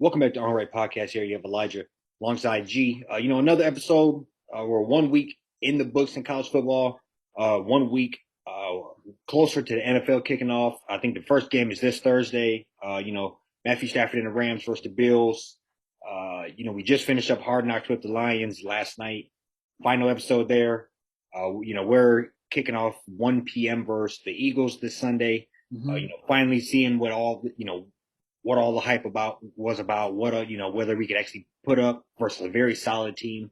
Welcome back to On Right Podcast. Here you have Elijah alongside G. Another episode. We're 1 week in the books in college football. 1 week closer to the NFL kicking off. I think the first game is this Thursday. Matthew Stafford and the Rams versus the Bills. We just finished up Hard Knocks with the Lions last night. Final episode there. We're kicking off 1 p.m. versus the Eagles this Sunday. Finally seeing what all the hype was about, whether we could actually put up versus a very solid team.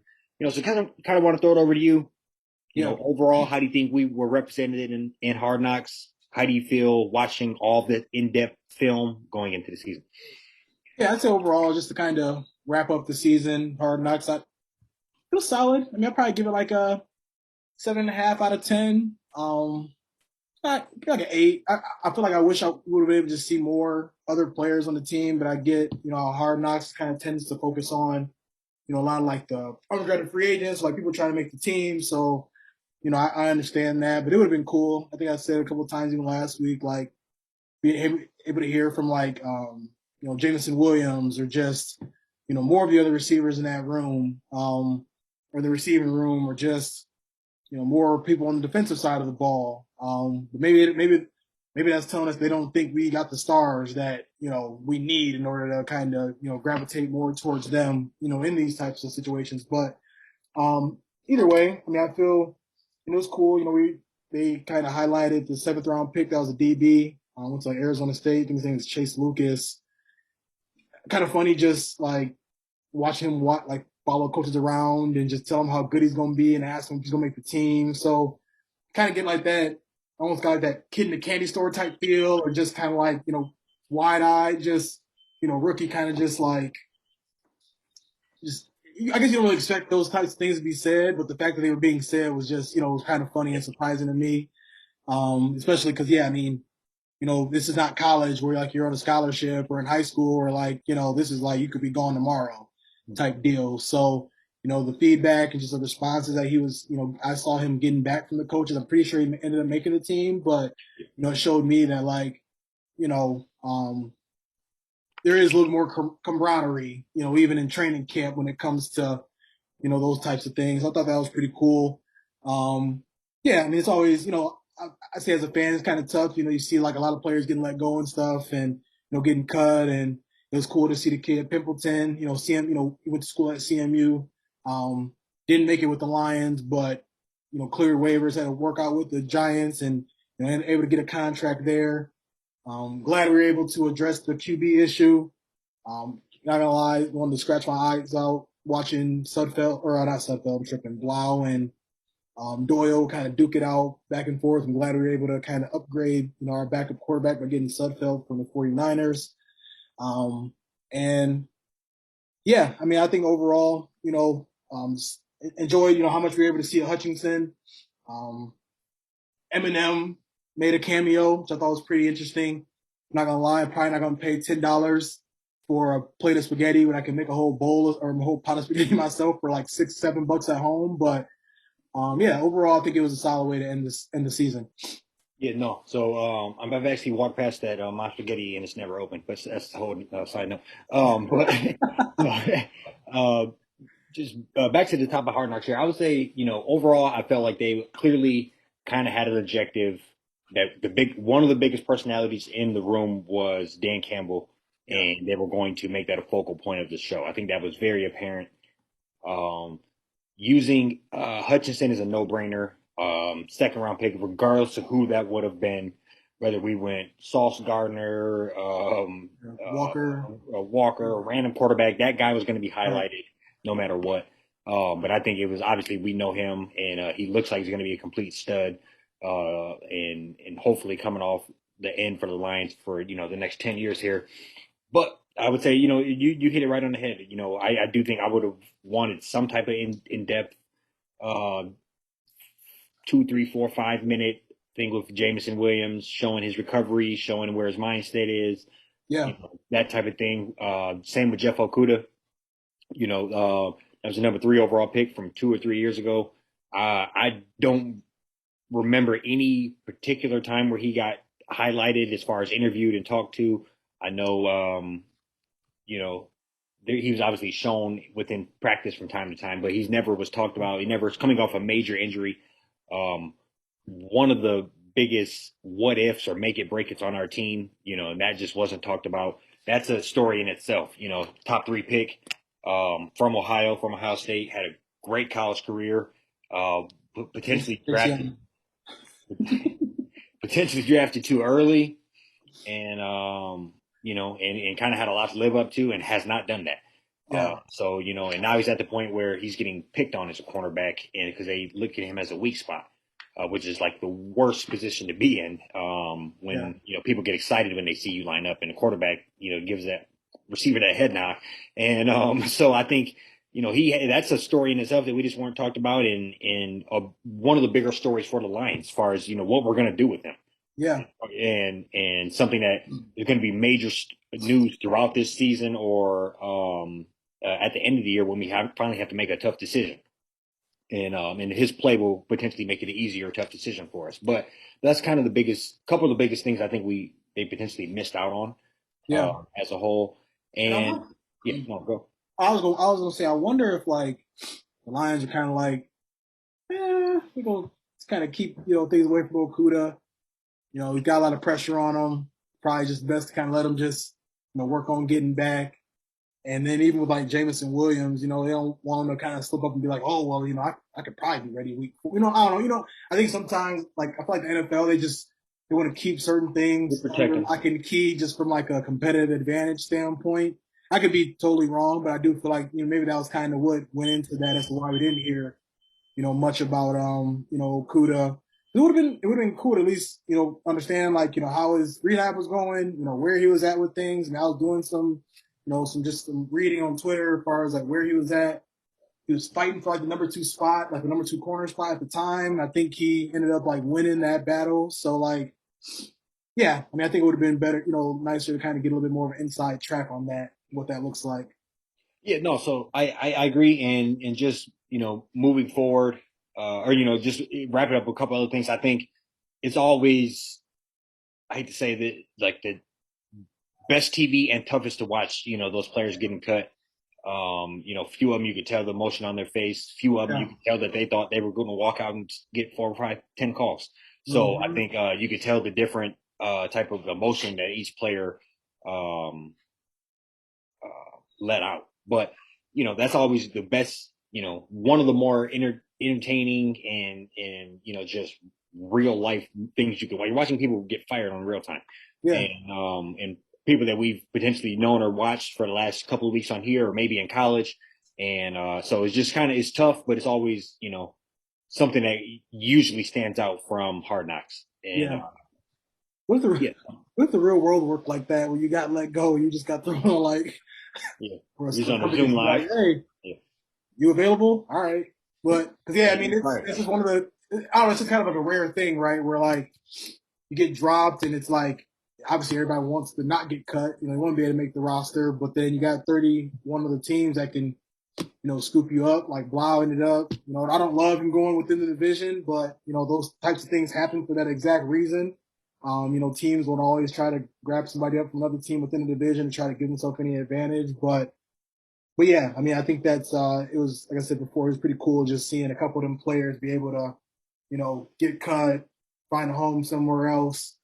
So kind of want to throw it over to you. Overall, how do you think we were represented in Hard Knocks? How do you feel watching all the in-depth film going into the season? Yeah, I'd say overall, just to kind of wrap up the season, Hard Knocks, it was solid. I mean, I'd probably give it like a 7.5 out of 10. Like an 8. I feel like I wish I would have been able to see more other players on the team, but I get, how Hard Knocks kind of tends to focus on, a lot of like the undrafted free agents, like people trying to make the team. So, I understand that, but it would have been cool. I think I said a couple of times even last week, like being able to hear from like, Jameson Williams or just, more of the other receivers in that room, or the receiving room, or just, more people on the defensive side of the ball. But maybe that's telling us they don't think we got the stars that, we need in order to kind of, gravitate more towards them, in these types of situations. But either way, I mean, I feel it was cool. They kind of highlighted the 7th round pick that was a DB. Went to like Arizona State. I think his name is Chase Lucas. Kind of funny, just like watch him follow coaches around and just tell him how good he's going to be and ask him if he's going to make the team. So kind of get like that, almost got like that kid in the candy store type feel, or just kind of like, wide eyed, just, rookie kind of just like, just, I guess you don't really expect those types of things to be said, but the fact that they were being said was just, it was kind of funny and surprising to me. Especially because, yeah, I mean, this is not college where like you're on a scholarship, or in high school, or like, this is like you could be gone tomorrow type deal. So, the feedback and just the responses that he was, I saw him getting back from the coaches. I'm pretty sure he ended up making the team, but, it showed me that like, you know, um, there is a little more camaraderie, even in training camp when it comes to, those types of things. I thought that was pretty cool. Yeah, I mean, it's always, I say as a fan, it's kind of tough. You see like a lot of players getting let go and stuff, and, getting cut. And it was cool to see the kid Pimpleton, he went to school at CMU, didn't make it with the Lions, but, cleared waivers, had to work out with the Giants, and, able to get a contract there. Glad we were able to address the QB issue. Not gonna lie, wanted to scratch my eyes out watching Sudfeld, or not Sudfeld, I'm tripping, Blau and Doyle kind of duke it out back and forth. I'm glad we were able to kind of upgrade, our backup quarterback by getting Sudfeld from the 49ers. And yeah, I mean, I think overall, enjoyed, how much we were able to see at Hutchinson. Eminem made a cameo, which I thought was pretty interesting. I'm not gonna lie, I'm probably not gonna pay $10 for a plate of spaghetti when I can make a whole bowl or a whole pot of spaghetti myself for like $6-7 at home. But yeah, overall, I think it was a solid way to end the season. Yeah, no. So I've actually walked past that my spaghetti and it's never open, but that's the whole side note. But just back to the top of Hard Knocks here, I would say, overall, I felt like they clearly kind of had an objective that one of the biggest personalities in the room was Dan Campbell, and they were going to make that a focal point of the show. I think that was very apparent. Using Hutchinson is a no-brainer. 2nd round pick, regardless of who that would have been, whether we went Sauce Gardner, Walker, a random quarterback, that guy was going to be highlighted no matter what. But I think it was obviously we know him, and he looks like he's going to be a complete stud, and hopefully coming off the end for the Lions for the next 10 years here. But I would say you hit it right on the head. I do think I would have wanted some type of in depth 2, 3, 4, 5 minute thing with Jameson Williams, showing his recovery, showing where his mind state is, Yeah. that type of thing. Same with Jeff Okudah. That was a number 3 overall pick from 2 or 3 years ago. I don't remember any particular time where he got highlighted as far as interviewed and talked to. I know, he was obviously shown within practice from time to time, but he's never was talked about. He never was coming off a major injury. One of the biggest what ifs or make it break it's on our team, and that just wasn't talked about. That's a story in itself. Top 3 pick from Ohio State, had a great college career. Potentially drafted, potentially drafted too early, and and kind of had a lot to live up to, and has not done that. Yeah. So and now he's at the point where he's getting picked on as a cornerback, and because they look at him as a weak spot, which is like the worst position to be in. When people get excited when they see you line up, and the quarterback gives that receiver that head nod, and so I think that's a story in itself that we just weren't talked about, in one of the bigger stories for the Lions, as far as what we're going to do with him. Yeah. And something that is going to be major news throughout this season, or at the end of the year when we finally have to make a tough decision. And his play will potentially make it an easier, tough decision for us. But that's kind of couple of the biggest things I think they potentially missed out on, as a whole. And yeah, no, go. I was gonna say, I wonder if like the Lions are kind of like, we're gonna kind of keep things away from Okudah. We've got a lot of pressure on him. Probably just best to kind of let him just work on getting back. And then even with like Jameson Williams, they don't want him to kind of slip up and be like, oh well, I could probably be ready week 4. I don't know. I think sometimes like I feel like the NFL they want to keep certain things like in key just from like a competitive advantage standpoint. I could be totally wrong, but I do feel like maybe that was kind of what went into that as to why we didn't hear much about Okudah. It would have been cool to at least understand like how his rehab was going, where he was at with things. And I was doing some some reading on Twitter as far as like where he was at. He was fighting for like the number 2 spot, like the number 2 corner spot at the time. I think he ended up like winning that battle. So like, yeah, I mean, I think it would have been better, nicer to kind of get a little bit more of an inside track on that, what that looks like. Yeah, no, so I agree, and just moving forward, or just wrapping up a couple other things. I think it's always, I hate to say that, like the best TV and toughest to watch. Those players getting cut. Few of them you could tell the emotion on their face. Few of them you could tell that they thought they were going to walk out and get 4, 5, 10 calls. So I think you could tell the different type of emotion that each player let out. But that's always the best. One of the more entertaining and just real life things you can. While you're watching people get fired on real time, and people that we've potentially known or watched for the last couple of weeks on here, or maybe in college, and so it's just it's tough, but it's always something that usually stands out from Hard Knocks. And what the real world work like that, where you got let go, you just got thrown on like. He's on the Zoom live. Like, hey, you available? All right, but because I mean, it's just one of the. I don't know. It's just kind of like a rare thing, right? Where like you get dropped, and it's like obviously everybody wants to not get cut. They want to be able to make the roster, but then you got 31 of the teams that can scoop you up. Like Blau ended up. I don't love him going within the division, but those types of things happen for that exact reason. Teams will always try to grab somebody up from another team within the division and try to give themselves any advantage. But yeah, I mean, I think that's it was, like I said before, it was pretty cool just seeing a couple of them players be able to, get cut, find a home somewhere else.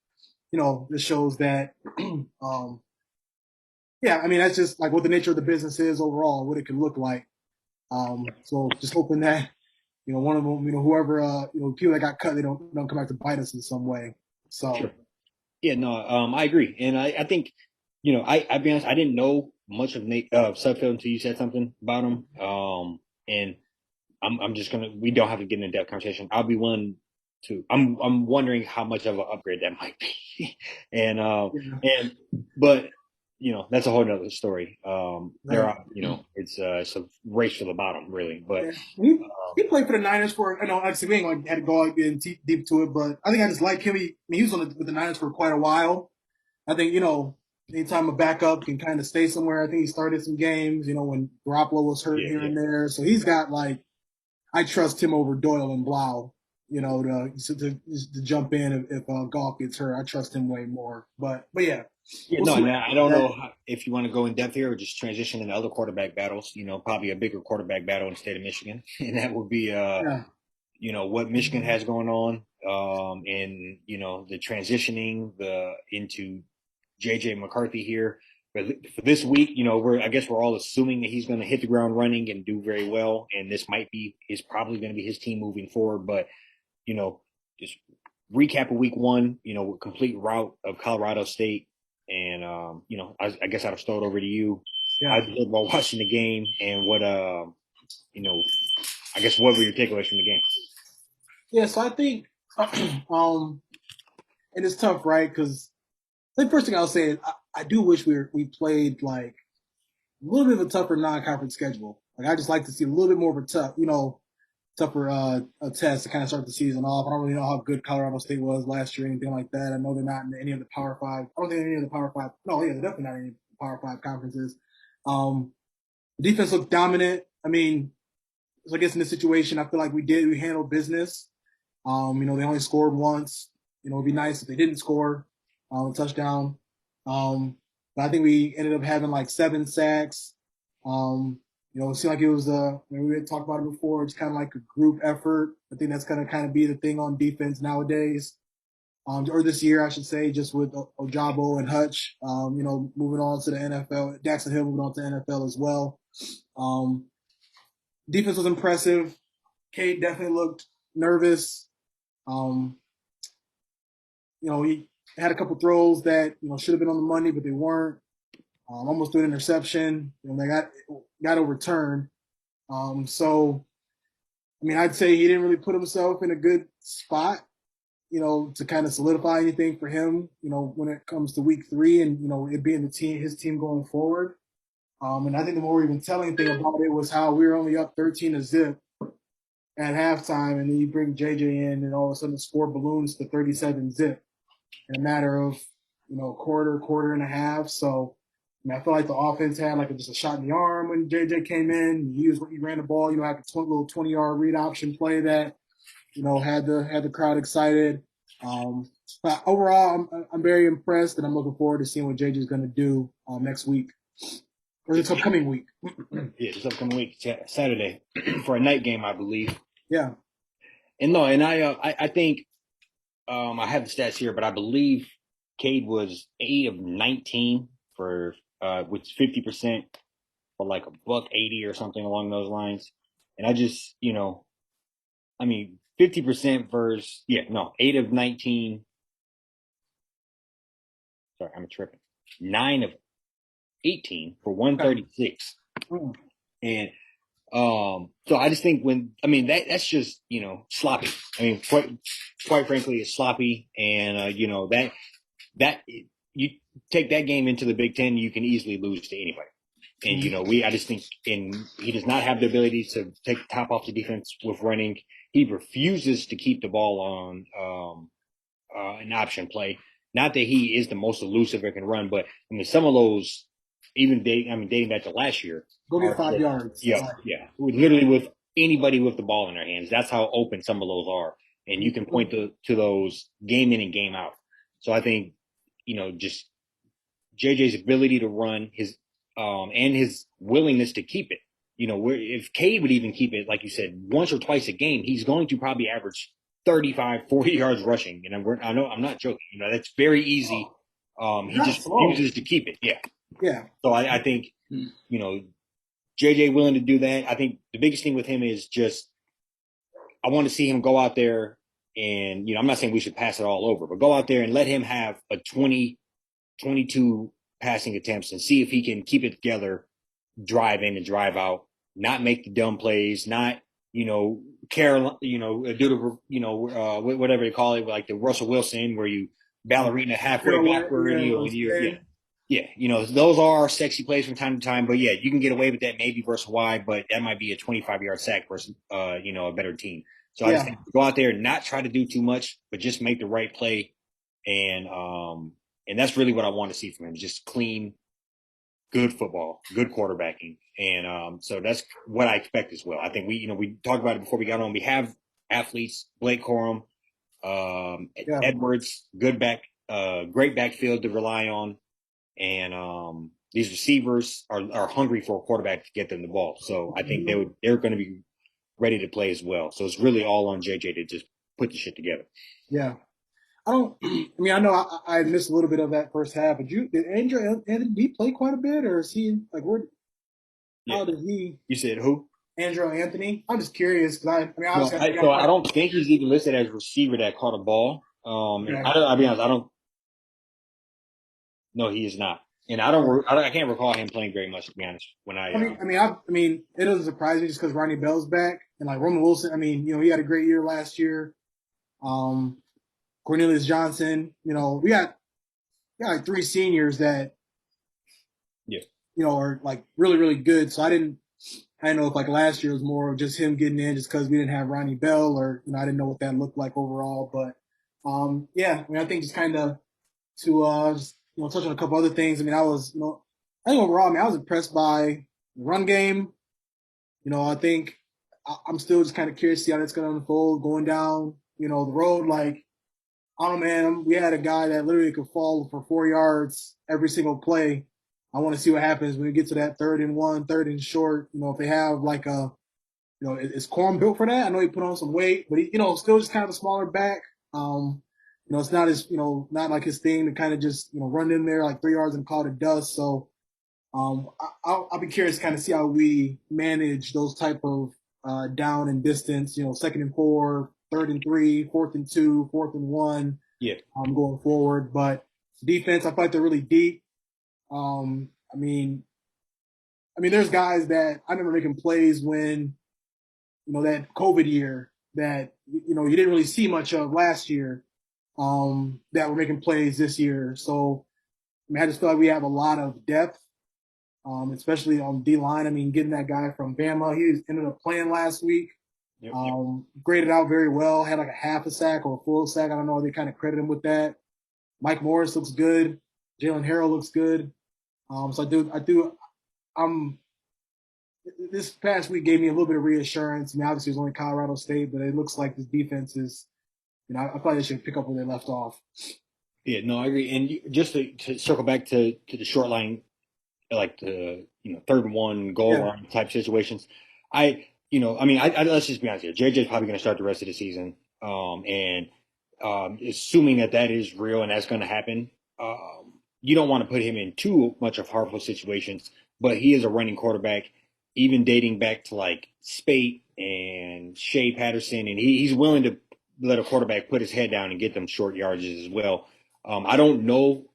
This shows that, yeah, I mean, that's just like what the nature of the business is overall, what it can look like. So just hoping that, one of them, whoever, people that got cut, they don't come back to bite us in some way. So, sure. Yeah, no, I agree, and I think, I'll be honest, I didn't know much of Nate Sudfeld until you said something about him, and I'm just we don't have to get in a depth conversation. I'll be willing to. I'm wondering how much of an upgrade that might be, but that's a whole nother story. There are, it's a race for the bottom, really. But he played for the Niners for. Actually, we ain't like had to go in deep to it, but I think I just like him. He was with the Niners for quite a while. I think anytime a backup can kind of stay somewhere. I think he started some games. When Garoppolo was hurt here and there, so he's got like. I trust him over Doyle and Blau. To jump in if Goff gets hurt. I trust him way more. But yeah. Yeah, We'll no, see. and I don't know if you want to go in depth here or just transition into other quarterback battles. Probably a bigger quarterback battle in the state of Michigan, and that would be Yeah. what Michigan has going on, and the transitioning into JJ McCarthy here. But for this week, I guess we're all assuming that he's going to hit the ground running and do very well, and this is probably going to be his team moving forward. But just recap of week one, complete route of Colorado State, and I guess I'll throw it over to you. Yeah. I did while watching the game, and you know, I guess what were your takeaways from the game? Yeah. So I think, and it's tough, right? Because the first thing I'll say is I do wish we played like a little bit of a tougher non-conference schedule. Like I just like to see a little bit more of a tougher a test to kind of start the season off. I don't really know how good Colorado State was last year or anything like that. I know they're not in any of the Power Five. I don't think any of the Power Five. No, yeah, they're definitely not in any of the Power Five conferences. Um, the defense looked dominant. I mean, so I guess in this situation, I feel like we handled business. They only scored once. It'd be nice if they didn't score a touchdown. But I think we ended up having like 7 sacks. It seemed like it was we had talked about it before. It's kind of like a group effort. I think that's going to kind of be the thing on defense nowadays, or this year, I should say, just with Ojabo and Hutch. Moving on to the NFL. Jackson Hill moving on to the NFL as well. Um, Defense was impressive. Cade definitely looked nervous. Um, he had a couple throws that should have been on the money, but they weren't. Almost threw an interception. They got overturned. So I mean, I'd say he didn't really put himself in a good spot, to kind of solidify anything for him, when it comes to week 3 and it being his team going forward. And I think the more even telling thing about it was how we were only up 13-0 at halftime, and then you bring JJ in, and all of a sudden the score balloons to 37-0 in a matter of quarter and a half. So I mean, I feel like the offense had like just a shot in the arm when JJ came in. He ran the ball, had a little 20-yard read option play that had the crowd excited. But overall, I'm very impressed, and I'm looking forward to seeing what JJ is going to do next week or this upcoming week. Yeah, this upcoming week, Saturday, for a night game, I believe. Yeah. And no, and I think I have the stats here, but I believe Cade was 8 of 19 for with 50% for like $180 or something along those lines. And I just, 50% versus 8 of 19. Sorry, I'm tripping. 9 of 18 for 136. Mm. And so I just think that's just sloppy. I mean, quite frankly, it's sloppy, and that you take that game into the Big Ten, you can easily lose to anybody. And I just think, he does not have the ability to take the top off the defense with running. He refuses to keep the ball on an option play. Not that he is the most elusive or can run, but I mean some of those, even dating back to last year, Go get 5 yards. Yeah, yeah. Literally with anybody with the ball in their hands. That's how open some of those are, and you can point to those game in and game out. So I think just JJ's ability to run and his willingness to keep it. If Cade would even keep it, like you said, once or twice a game, he's going to probably average 35, 40 yards rushing. I know I'm not joking. That's very easy. He just refuses to keep it. Yeah. Yeah. So I think, JJ willing to do that. I think the biggest thing with him is just, I want to see him go out there and, I'm not saying we should pass it all over, but go out there and let him have a 20, 22 passing attempts and see if he can keep it together, drive in and drive out, not make the dumb plays, not, Carol, do the, whatever they call it, like the Russell Wilson, where you ballerina halfway backward. Those are sexy plays from time to time, but yeah, you can get away with that maybe versus Y, but that might be a 25-yard sack versus, a better team. So I just think go out there and not try to do too much, but just make the right play. And that's really what I want to see from him. Just clean, good football, good quarterbacking. And so that's what I expect as well. I think we talked about it before we got on. We have athletes, Blake Corum, Edwards, great backfield to rely on. and these receivers are hungry for a quarterback to get them the ball. So I think they're going to be ready to play as well. So it's really all on JJ to just put the shit together. Yeah. I don't. I mean, I know I missed a little bit of that first half, but did Andrew Anthony play quite a bit, or is he like where? Yeah. How did he? You said who? Andrew Anthony. I'm just curious because I mean, No, obviously, so I don't think he's even listed as a receiver that caught a ball. And okay. I'll be honest, I don't. No, he is not. And I can't recall him playing very much, to be honest. When I mean, it doesn't surprise me just because Ronnie Bell's back and like Roman Wilson. I mean, he had a great year last year. Um, Cornelius Johnson. We got like three seniors that yeah, are like really really good. So I didn't know if like last year was more of just him getting in just because we didn't have Ronnie Bell or I didn't know what that looked like overall. But yeah, I mean I think just kind of to just, touch on a couple other things. I mean I think overall I mean I was impressed by the run game. I think I'm still just kind of curious to see how that's going to unfold going down the road. Like I don't know, man. We had a guy that literally could fall for 4 yards every single play. I want to see what happens when we get to that 3rd and 1, 3rd and short. If they have like is Corum built for that? I know he put on some weight, but he, still just kind of a smaller back. It's not his, not like his thing to kind of just, run in there like 3 yards and call it dust. So, I'll be curious to kind of see how we manage those type of down and distance, 2nd and 4, 3rd and 3, 4th and 2, 4th and 1 yeah, going forward. But defense, I feel like they're really deep. I mean, there's guys that I remember making plays when, that COVID year that, you didn't really see much of last year, that were making plays this year. So, I mean, I just feel like we have a lot of depth, especially on D line. I mean, getting that guy from Bama, he ended up playing last week. yep. Graded out very well, had like a half a sack or a full sack. I don't know. They kind of credit him with that. Mike Morris looks good. Jalen Harrell looks good. So I'm this past week gave me a little bit of reassurance. I mean, obviously, it was only Colorado State, but it looks like this defense is, I probably should pick up where they left off. Yeah, no, I agree. And just to circle back to the short line, like the 3rd and 1 goal Yeah. line type situations, I mean, let's just be honest here. JJ's probably going to start the rest of the season, and assuming that is real and that's going to happen, you don't want to put him in too much of harmful situations. But he is a running quarterback, even dating back to like Spate and Shea Patterson, and he's willing to let a quarterback put his head down and get them short yardages as well. I don't know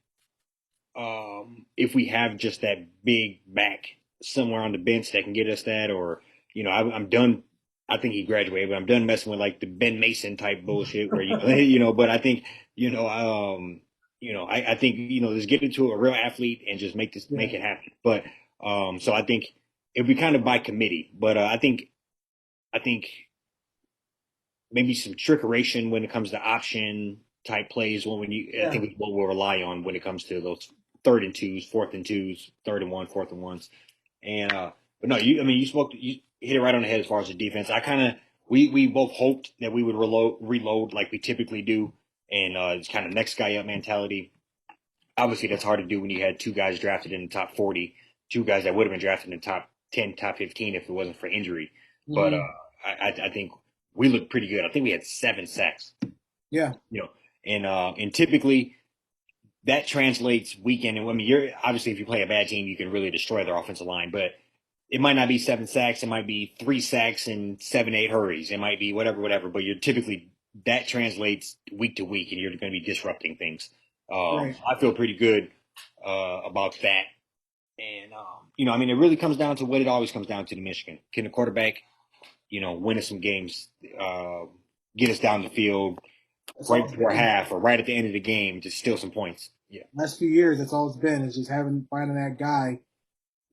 if we have just that big back somewhere on the bench that can get us that, or I'm done. I think he graduated, but I'm done messing with like the Ben Mason type bullshit where But I think I think let's get into a real athlete and just make Yeah. it happen. But so I think it'd be kind of by committee, but I think maybe some trickeration when it comes to option type plays. I Yeah. think what we'll rely on when it comes to those 3rd and 2s, 4th and 2s, 3rd and 1, 4th and 1s. And but no, you hit it right on the head as far as the defense. I kind of we both hoped that we would reload like we typically do, and it's kind of next guy up mentality. Obviously, that's hard to do when you had two guys drafted in the top 40, two guys that would have been drafted in the top 10, top 15 if it wasn't for injury. But Mm-hmm. I think we looked pretty good. I think we had 7 sacks. Yeah. And typically that translates weekend. And I mean, you're obviously if you play a bad team, you can really destroy their offensive line. But it might not be 7 sacks. It might be 3 sacks and 7, 8 hurries. It might be whatever. But you're typically that translates week to week, and you're going to be disrupting things. Right. I feel pretty good about that. And I mean, it really comes down to what it always comes down to Michigan. Can the quarterback, win us some games, get us down the field That's right all it's before been. half or right at the end of the game to steal some points? Yeah. Last few years, that's all it's been. Is just finding that guy,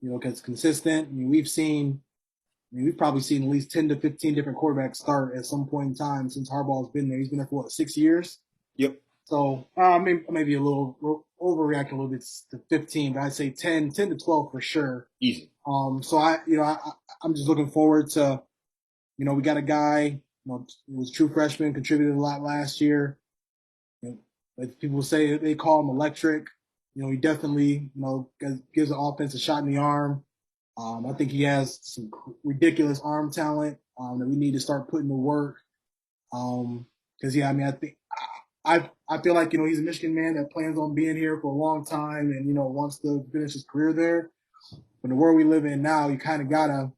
because consistent. I mean, we've probably seen at least 10 to 15 different quarterbacks start at some point in time since Harbaugh's been there. He's been there for what, 6 years? Yep. So maybe a little overreacting a little bit to 15, but I'd say 10 to 12 for sure. Easy. So I'm just looking forward to, we got a guy, who was a true freshman, contributed a lot last year. Like people say they call him electric. He definitely, gives the offense a shot in the arm. I think he has some ridiculous arm talent that we need to start putting to work. Because yeah, I mean, I feel like he's a Michigan man that plans on being here for a long time and wants to finish his career there. But the world we live in now, you kind of gotta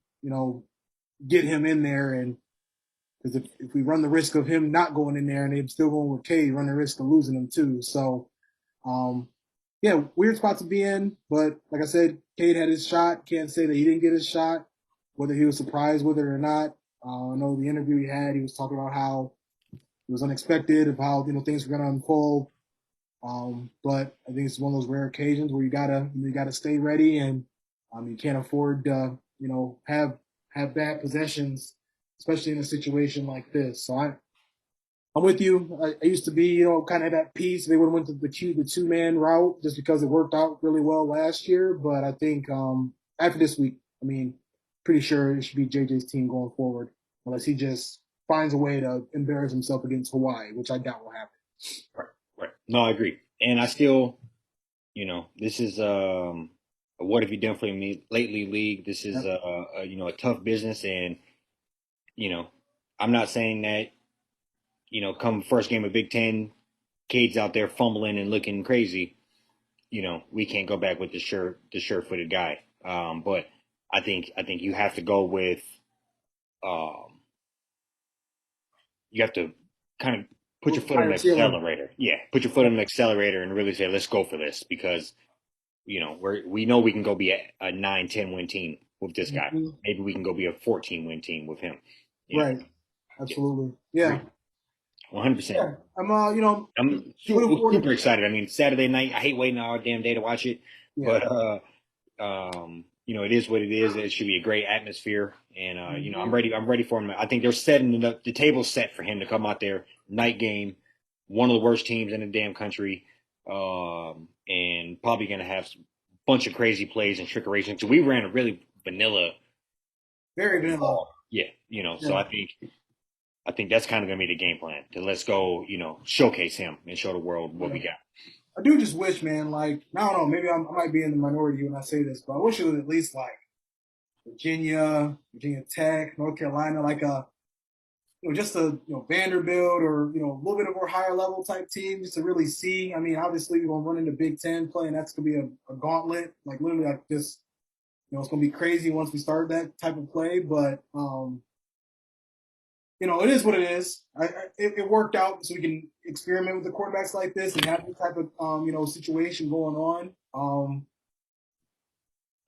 get him in there, and because if we run the risk of him not going in there and they're still going with Cade, run the risk of losing him too. So um, yeah, weird spot to be in. But like I said, Cade had his shot. Can't say that he didn't get his shot, whether he was surprised with it or not. I know the interview he had, he was talking about how it was unexpected, of how things were going to unfold. But I think it's one of those rare occasions where you gotta stay ready, and you can't afford to have bad possessions, especially in a situation like this. So I'm with you. I used to be, kind of at peace. They would have went to the 2-man route just because it worked out really well last year. But I think after this week, I mean, pretty sure it should be JJ's team going forward, unless he just finds a way to embarrass himself against Hawaii, which I doubt will happen. Right. Right. No, I agree. And I still, this is a what have you done for me lately league. This is Yep. a tough business, and I'm not saying that come first game of Big Ten, Cade's out there fumbling and looking crazy. We can't go back with the sure-footed guy. But I think you have to go with um, you have to kind of put your foot on Higher the ceiling. accelerator. Yeah, put your foot on the accelerator and really say, let's go for this because we know we can go be a 9-10 win team with this guy. Mhm. Maybe we can go be a 14 win team with him. Right. Yeah, Absolutely. agree, Yeah. 100%. Yeah. I'm I'm looking forward super to excited. I mean, Saturday night. I hate waiting all damn day to watch it, yeah. but it is what it is. It should be a great atmosphere, and I'm Mhm. ready. I'm ready for him. I think they're setting the table set for him to come out there night game, one of the worst teams in the damn country, and probably gonna have a bunch of crazy plays and trickeration. So we ran a really vanilla Very vanilla. ball, yeah. So Yeah. I think that's kind of gonna be the game plan to let's go, showcase him and show the world what Yeah. we got. I do just wish, man, like, I don't know, maybe I might be in the minority when I say this, but I wish it was at least like Virginia Tech, North Carolina, like just a Vanderbilt or a little bit of a higher level type team just to really see. I mean, obviously we're gonna run into Big Ten play, and that's gonna be a gauntlet, like literally like this. It's gonna be crazy once we start that type of play, but it is what it is. It worked out so we can experiment with the quarterbacks like this and have this type of situation going on.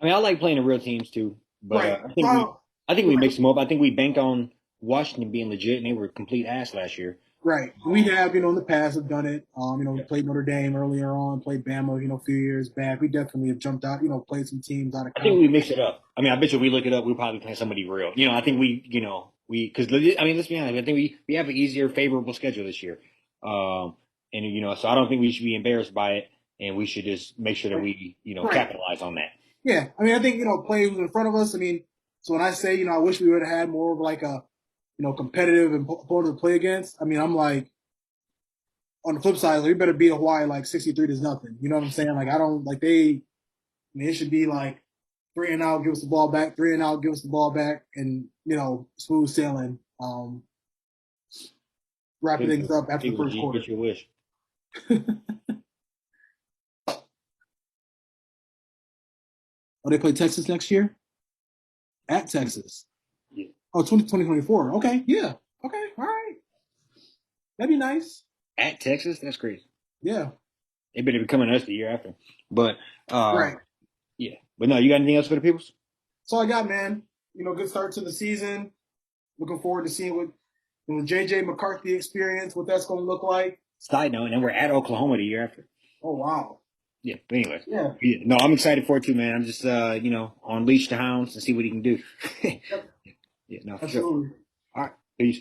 I mean, I like playing the real teams too, but Right. Well, I think we right. mixed them up. I think we banked on Washington being legit, and they were complete ass last year. Right. We have, in the past have done it. We Yeah. played Notre Dame earlier on, played Bama, a few years back. We definitely have jumped out, played some teams out of I think we mix conference. it up. I mean, I bet you if we look it up, we'll probably play somebody real. I think because I mean, let's be honest. I think we have an easier, favorable schedule this year, and so I don't think we should be embarrassed by it, and we should just make sure that Right. we Right. capitalize on that. Yeah. I mean, I think, play who's in front of us. I mean, so when I say, I wish we would have had more of like a, competitive opponent to play against. I mean, I'm like, on the flip side, like, we better beat Hawaii like 63 to nothing. You know what I'm saying? Like, I don't like I mean, it should be like 3-and-out, give us the ball back, 3-and-out, give us the ball back, and smooth sailing. Wrapping things up after the People, first G, quarter. get your wish. Oh, they play Texas next year at Texas. Yeah. Oh, 2024. Okay, yeah. Okay, all right. That'd be nice. At Texas, that's crazy. Yeah. They better be coming to us the year after. But Right. yeah. But no, you got anything else for the peoples? That's all I got, man. Good start to the season. Looking forward to seeing what the JJ McCarthy experience, what that's going to look like. Side note, and then we're at Oklahoma the year after. Oh wow. Yeah. But anyway, Yeah. yeah, no, I'm excited for it too, man. I'm just on leash the hounds and see what he can do. Yep. Yeah, no, for sure. Absolutely. All right. Peace.